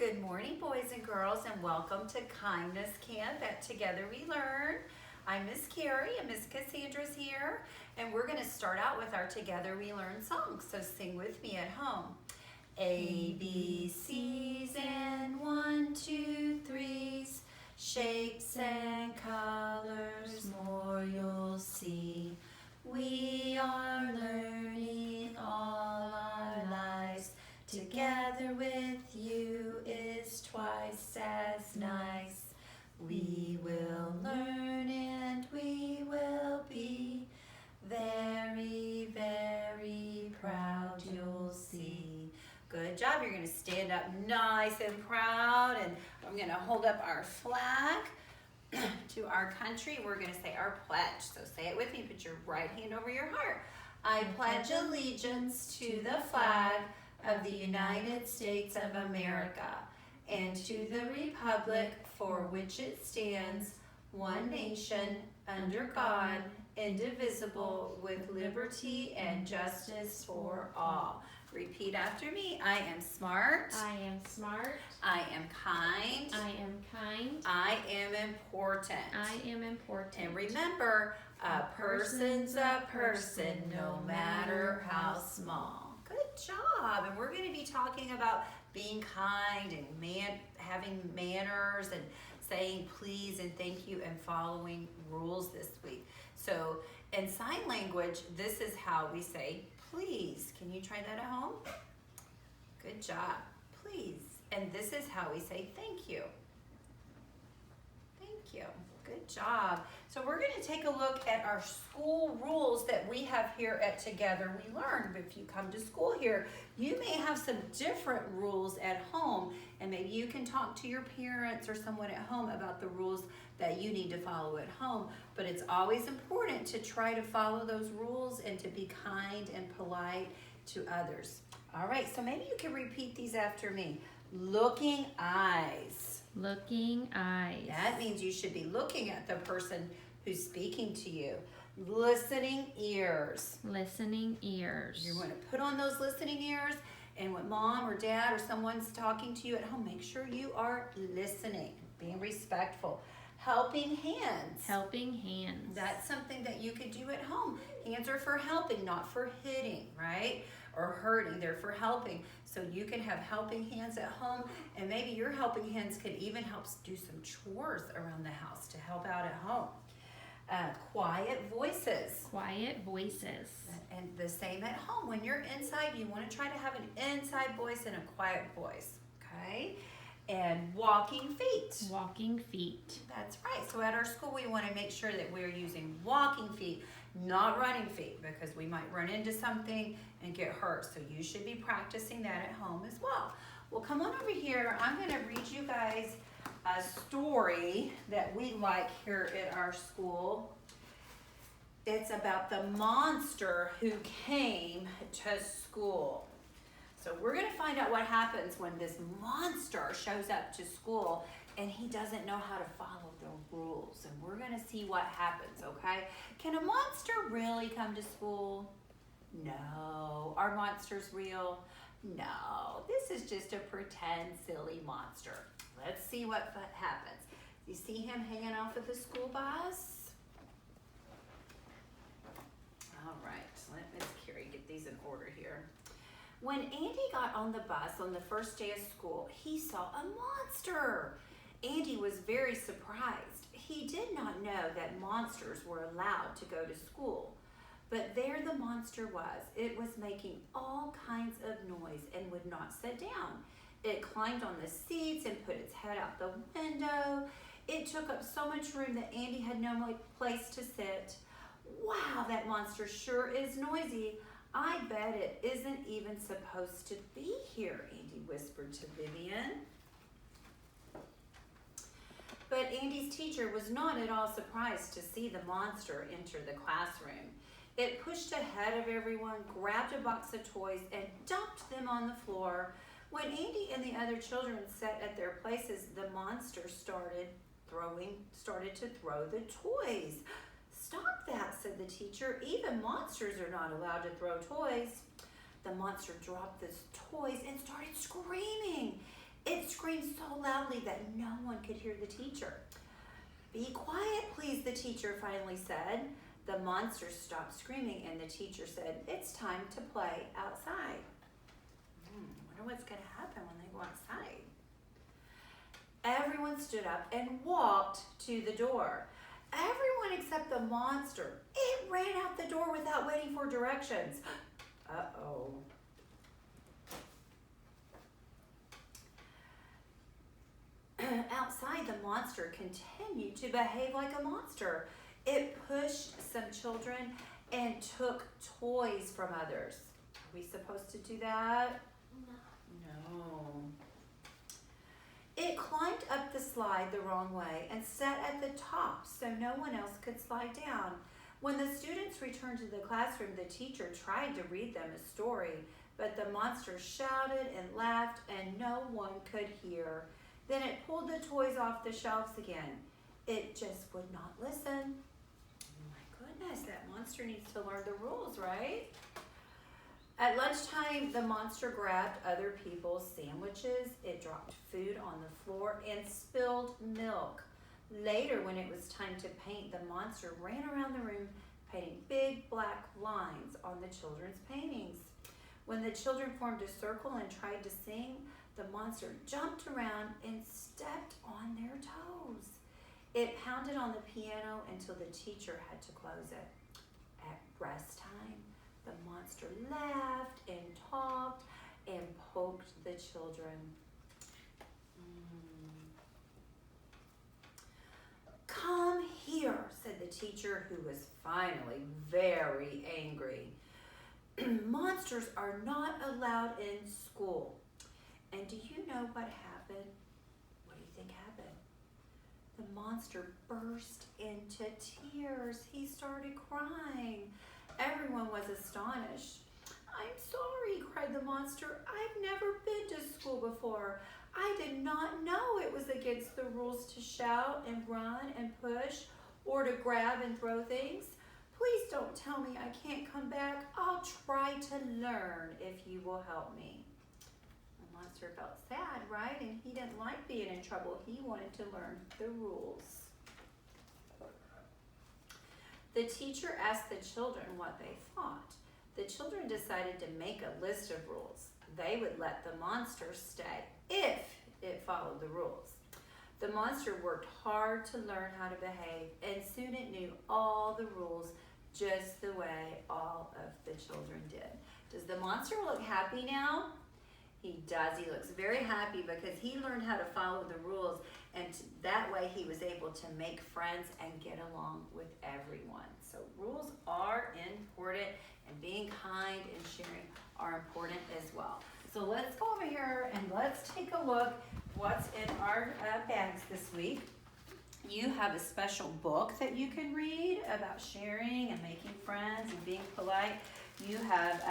Good morning, boys and girls, and welcome to Kindness Camp at Together We Learn. I'm Miss Carrie, and Miss Cassandra's here, and we're going to start out with our Together We Learn song, so sing with me at home. A, B, C's, and 1, 2, 3's, shapes and colors, more you'll see. We are learning all our lives. Together with you is twice as nice. We will learn and we will be very, very proud, you'll see. Good job. You're going to stand up nice and proud, and I'm going to hold up our flag to our country. We're going to say our pledge. So say it with me. Put your right hand over your heart. I pledge allegiance to the flag of the United States of America and to the republic for which it stands, one nation, under God, indivisible, with liberty and justice for all. Repeat after me. I am smart. I am smart. I am kind. I am kind. I am important. I am important. And remember, a person's a person, no matter how small. Good job. And we're going to be talking about being kind and having manners and saying please and thank you and following rules this week. So in sign language, this is how we say please. Can you try that at home? Good job. Please. And this is how we say thank you. Thank you. Good job. So we're going to take a look at our school rules that we have here at Together We Learn. If you come to school here, you may have some different rules at home, and maybe you can talk to your parents or someone at home about the rules that you need to follow at home. But it's always important to try to follow those rules and to be kind and polite to others. All right, so maybe you can repeat these after me. Looking eyes. Looking eyes. That means you should be looking at the person who's speaking to you. Listening ears. Listening ears. You want to put on those listening ears, and when mom or dad or someone's talking to you at home, make sure you are listening, being respectful. Helping hands. Helping hands. That's something that you could do at home. Hands are for helping, not for hitting, right? Or hurting. They're for helping. So you can have helping hands at home, and maybe your helping hands could even help do some chores around the house to help out at home. Quiet voices. Quiet voices. And the same at home. When you're inside, you want to try to have an inside voice and a quiet voice, okay? And walking feet. Walking feet. That's right. So at our school, we want to make sure that we're using walking feet, not running feet, because we might run into something and get hurt. So you should be practicing that at home as well. Well, come on over here. I'm going to read you guys a story that we like here at our school. It's about the monster who came to school. So we're going to find out what happens when this monster shows up to school and he doesn't know how to follow the rules. And we're going to see what happens, okay? Can a monster really come to school? No. Are monsters real? No. This is just a pretend silly monster. Let's see what happens. You see him hanging off of the school bus? All right. Let Miss Carrie get these in order here. When Andy got on the bus on the first day of school, he saw a monster. Andy was very surprised. He did not know that monsters were allowed to go to school. But there the monster was. It was making all kinds of noise and would not sit down. It climbed on the seats and put its head out the window. It took up so much room that Andy had no place to sit. Wow, that monster sure is noisy. I bet it isn't even supposed to be here, Andy whispered to Vivian. But Andy's teacher was not at all surprised to see the monster enter the classroom. It pushed ahead of everyone, grabbed a box of toys, and dumped them on the floor. When Andy and the other children sat at their places, the monster started to throw the toys. Stop that, said the teacher. Even monsters are not allowed to throw toys. The monster dropped the toys and started screaming. It screamed so loudly that no one could hear the teacher. "Be quiet, please," the teacher finally said. The monster stopped screaming and the teacher said, "It's time to play outside." Wonder what's going to happen when they go outside. Everyone stood up and walked to the door. Everyone except the monster. It ran out the door without waiting for directions. Uh-oh. Outside, the monster continued to behave like a monster. It pushed some children and took toys from others. Are we supposed to do that? No. It climbed up the slide the wrong way and sat at the top so no one else could slide down. When the students returned to the classroom, the teacher tried to read them a story, but the monster shouted and laughed and no one could hear. Then it pulled the toys off the shelves again. It just would not listen. My goodness, that monster needs to learn the rules, right? At lunchtime, the monster grabbed other people's sandwiches. It dropped food on the floor and spilled milk. Later, when it was time to paint, the monster ran around the room painting big black lines on the children's paintings. When the children formed a circle and tried to sing, the monster jumped around and stepped on their toes. It pounded on the piano until the teacher had to close it. At rest time, the monster laughed and talked and poked the children. "Come here," said the teacher, who was finally very angry. "Monsters are not allowed in school." And do you know what happened? What do you think happened? The monster burst into tears. He started crying. Everyone was astonished. "I'm sorry," cried the monster. "I've never been to school before. I did not know it was against the rules to shout and run and push or to grab and throw things. Please don't tell me I can't come back. I'll try to learn if you will help me." The monster felt sad, right? And he didn't like being in trouble. He wanted to learn the rules. The teacher asked the children what they thought. The children decided to make a list of rules. They would let the monster stay if it followed the rules. The monster worked hard to learn how to behave, and soon it knew all the rules just the way all of the children did. Does the monster look happy now? He does. He looks very happy because he learned how to follow the rules, and that way he was able to make friends and get along with everyone. So rules are important, and being kind and sharing are important as well. So let's go over here and let's take a look what's in our bags this week. You have a special book that you can read about sharing and making friends and being polite. You have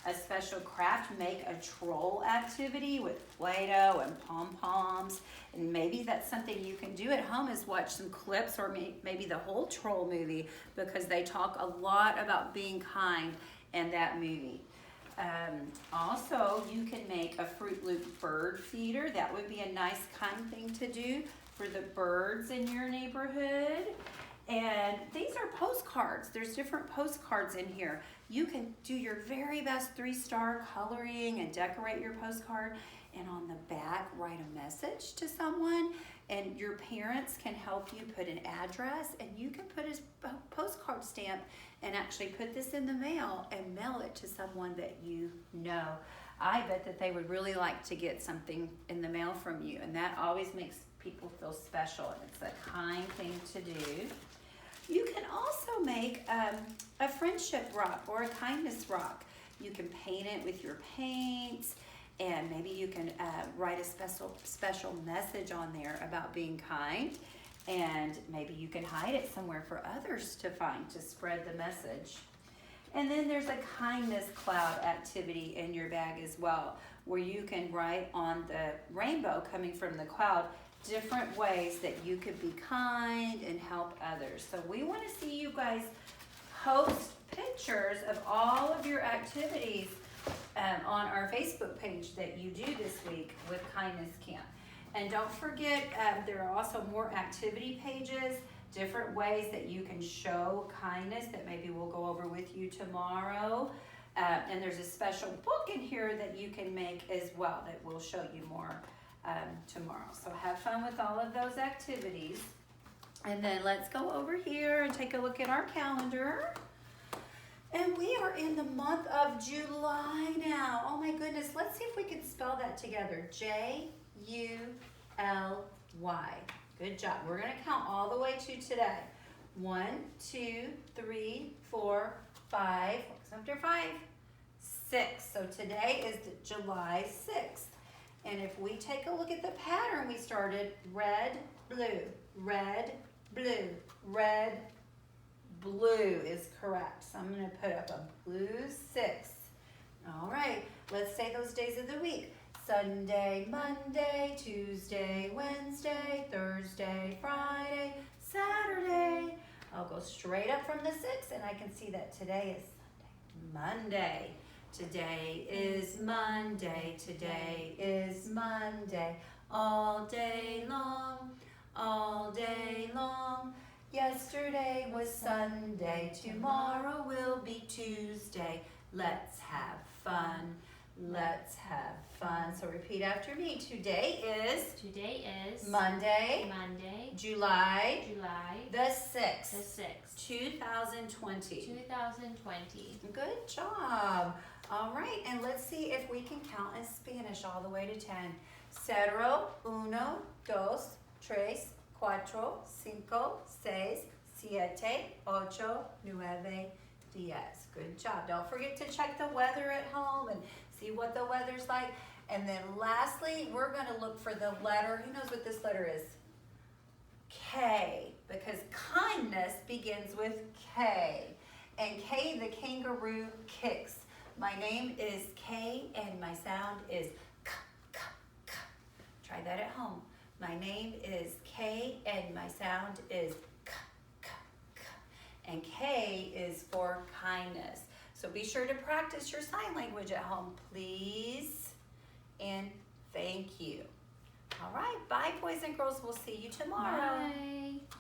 a special craft, make a troll activity with Play-Doh and pom-poms. And maybe that's something you can do at home, is watch some clips or maybe the whole troll movie, because they talk a lot about being kind in that movie. Also, you can make a Fruit Loop bird feeder. That would be a nice kind thing to do for the birds in your neighborhood. And these are postcards. There's different postcards in here. You can do your very best 3-star coloring and decorate your postcard. And on the back, write a message to someone. And your parents can help you put an address. And you can put a postcard stamp and actually put this in the mail and mail it to someone that you know. I bet that they would really like to get something in the mail from you. And that always makes people feel special. And it's a kind thing to do. You can also make a friendship rock or a kindness rock. You can paint it with your paints, and maybe you can write a special message on there about being kind, and maybe you can hide it somewhere for others to find to spread the message. And then there's a kindness cloud activity in your bag as well, where you can write on the rainbow coming from the cloud different ways that you could be kind and help others. So we want to see you guys post pictures of all of your activities on our Facebook page that you do this week with Kindness Camp. And don't forget, there are also more activity pages, different ways that you can show kindness that maybe we'll go over with you tomorrow. And there's a special book in here that you can make as well that we'll show you more tomorrow. So have fun with all of those activities. And then let's go over here and take a look at our calendar. And we are in the month of July now. Oh my goodness, let's see if we can spell that together. July. Good job. We're gonna count all the way to today. 1, 2, 3, 4, 5, what's after 5? 6. So today is July 6th. And if we take a look at the pattern, we started red, blue, red, blue, red, blue is correct. So I'm going to put up a blue 6. All right, let's say those days of the week. Sunday, Monday, Tuesday, Wednesday, Thursday, Friday, Saturday. I'll go straight up from the 6 and I can see that today is Monday. Today is Monday. Today is Monday. All day long, all day long. Yesterday was Sunday. Tomorrow will be Tuesday. Let's have fun. Let's have fun. So repeat after me. Today is Monday, July the 6th, 2020. Good job. All right, and let's see if we can count in Spanish all the way to 10. 0, 1, 2, 3, 4, 5, 6, 7, 8, 9, 10. Good job. Don't forget to check the weather at home and see what the weather's like. And then lastly, we're going to look for the letter. Who knows what this letter is? K, because kindness begins with K. And K, the kangaroo kicks. My name is K and my sound is K, K, K. Try that at home. My name is K and my sound is K, K, K. And K is for kindness. So be sure to practice your sign language at home, please. And thank you. All right, bye boys and girls. We'll see you tomorrow. Bye.